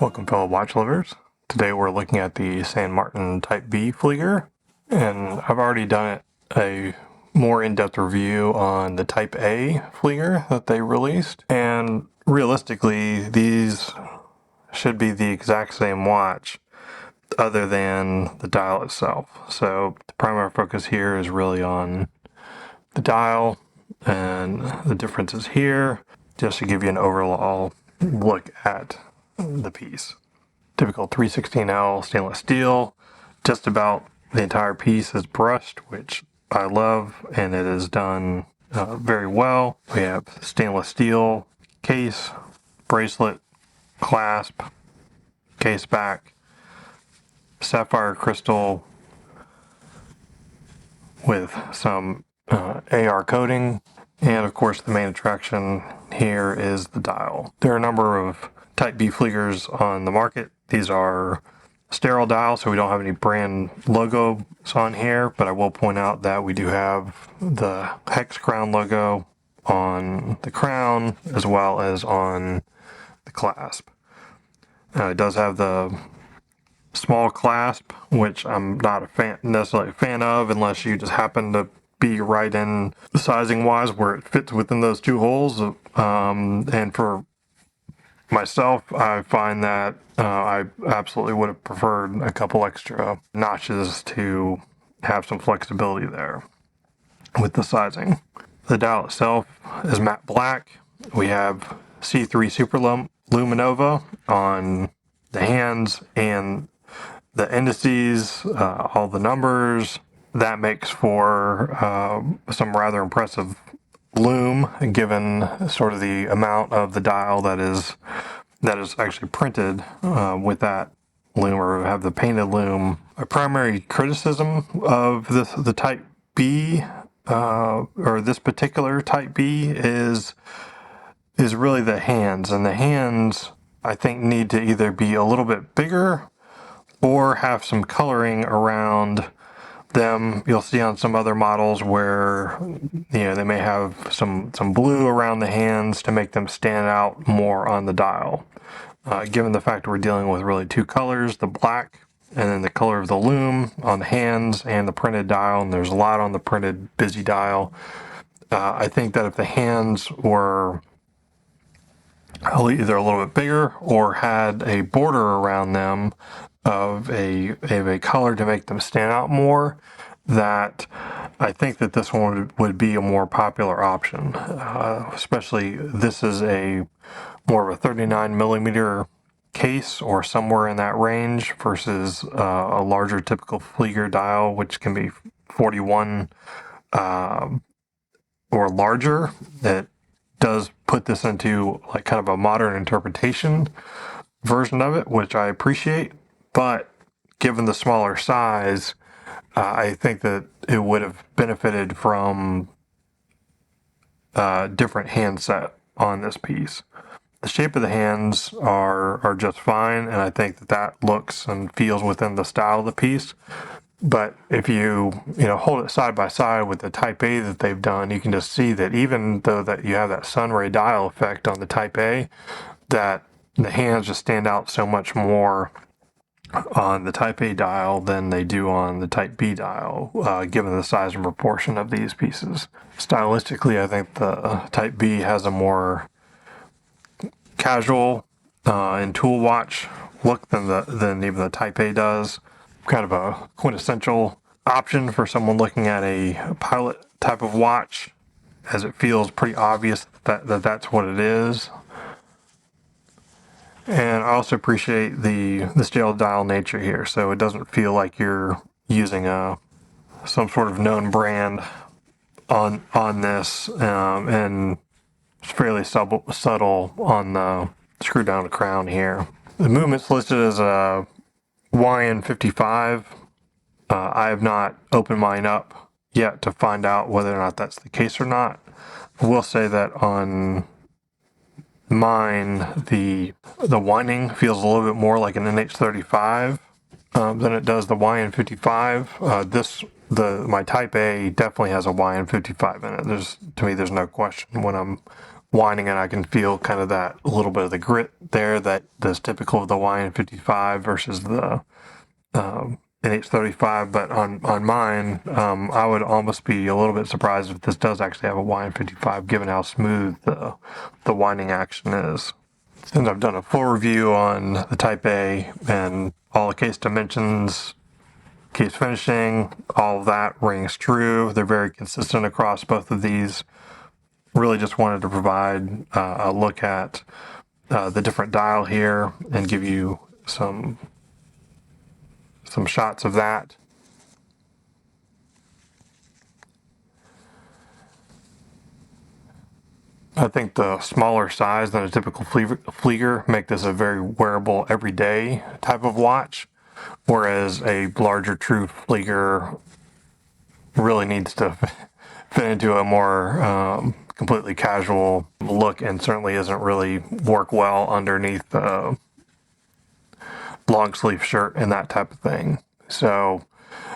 Welcome fellow watch lovers. Today we're looking at the San Martin Type B Flieger, and I've already done a more in-depth review on the Type A Flieger that they released, and realistically these should be the exact same watch other than the dial itself. So the primary focus here is really on the dial and the differences here, just to give you an overall look at the piece. Typical 316L stainless steel. Just about the entire piece is brushed, which I love, and it is done very well. We have stainless steel case, bracelet, clasp, case back, sapphire crystal with some AR coating, and of course the main attraction here is the dial. There are a number of Type B Fliegers on the market. These are sterile dials, so we don't have any brand logos on here, but I will point out that we do have the hex crown logo on the crown as well as on the clasp. It does have the small clasp, which I'm not necessarily a fan of unless you just happen to be right in sizing wise where it fits within those two holes. And for myself, I find that I absolutely would have preferred a couple extra notches to have some flexibility there with the sizing. The dial itself is matte black. We have C3 Super Luminova on the hands and the indices, all the numbers. That makes for some rather impressive lume, given sort of the amount of the dial that is actually printed with that lume, or have the painted lume. A primary criticism of the Type B or this particular Type B is really the hands, and the hands I think need to either be a little bit bigger or have some coloring around them. You'll see on some other models where they may have some blue around the hands to make them stand out more on the dial. Given the fact we're dealing with really two colors, the black and then the color of the lume on the hands and the printed dial, and there's a lot on the printed busy dial, I think that if the hands were either a little bit bigger or had a border around them of a color to make them stand out more, that I think that this one would be a more popular option. Especially this is a more of a 39 millimeter case or somewhere in that range versus a larger typical Flieger dial, which can be 41 or larger. It does put this into like kind of a modern interpretation version of it, which I appreciate. But given the smaller size, I think that it would have benefited from a different handset on this piece. The shape of the hands are just fine, and I think that looks and feels within the style of the piece. But if you hold it side by side with the Type A that they've done, you can just see that even though that you have that sunray dial effect on the Type A, that the hands just stand out so much more on the Type A dial than they do on the Type B dial, given the size and proportion of these pieces. Stylistically, I think the Type B has a more casual and tool watch look than even the Type A does. Kind of a quintessential option for someone looking at a pilot type of watch, as it feels pretty obvious that that's what it is. And I also appreciate the steel dial nature here, so it doesn't feel like you're using some sort of known brand on this, and it's fairly subtle on the screw down crown here. The movement's listed as a YN55. I have not opened mine up yet to find out whether or not that's the case or not. I will say that on mine, the winding feels a little bit more like an NH35 than it does the YN55. My Type A definitely has a YN55 in it. To me, there's no question when I'm winding it, I can feel kind of that a little bit of the grit there that's typical of the YN55 versus the NH35. But on mine, I would almost be a little bit surprised if this does actually have a YN55, given how smooth the winding action is. Since I've done a full review on the Type A and all the case dimensions, case finishing, all of that rings true. They're very consistent across both of these. Really just wanted to provide a look at the different dial here and give you some shots of that. I think the smaller size than a typical Flieger make this a very wearable everyday type of watch, whereas a larger true Flieger really needs to fit into a more completely casual look, and certainly isn't really work well underneath a long sleeve shirt and that type of thing. So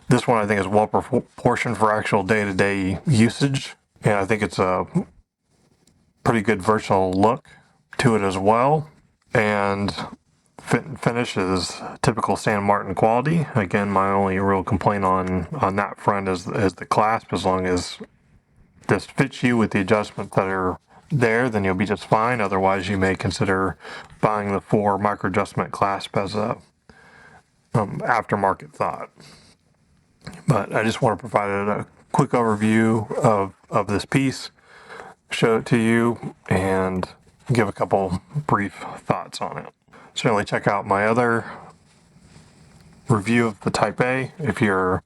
this one I think is well proportioned for actual day-to-day usage, and I think it's a pretty good versatile look to it as well. And fit and finish is typical San Martin quality. Again, my only real complaint on that front is the clasp. As long as this fits you with the adjustments that are there, then you'll be just fine. Otherwise, you may consider buying the 4 micro adjustment clasp as a aftermarket thought. But I just want to provide a quick overview of this piece, show it to you, and give a couple brief thoughts on it. Certainly check out my other review of the Type A if you're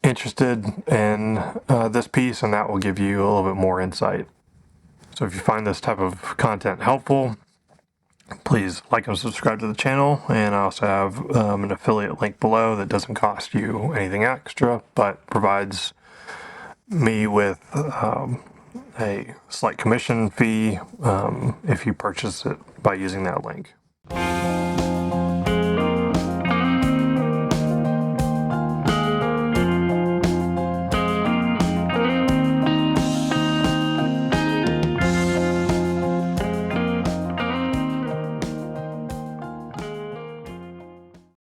interested in this piece, and that will give you a little bit more insight. So if you find this type of content helpful, please like and subscribe to the channel. And I also have an affiliate link below that doesn't cost you anything extra, but provides me with a slight commission fee if you purchase it by using that link.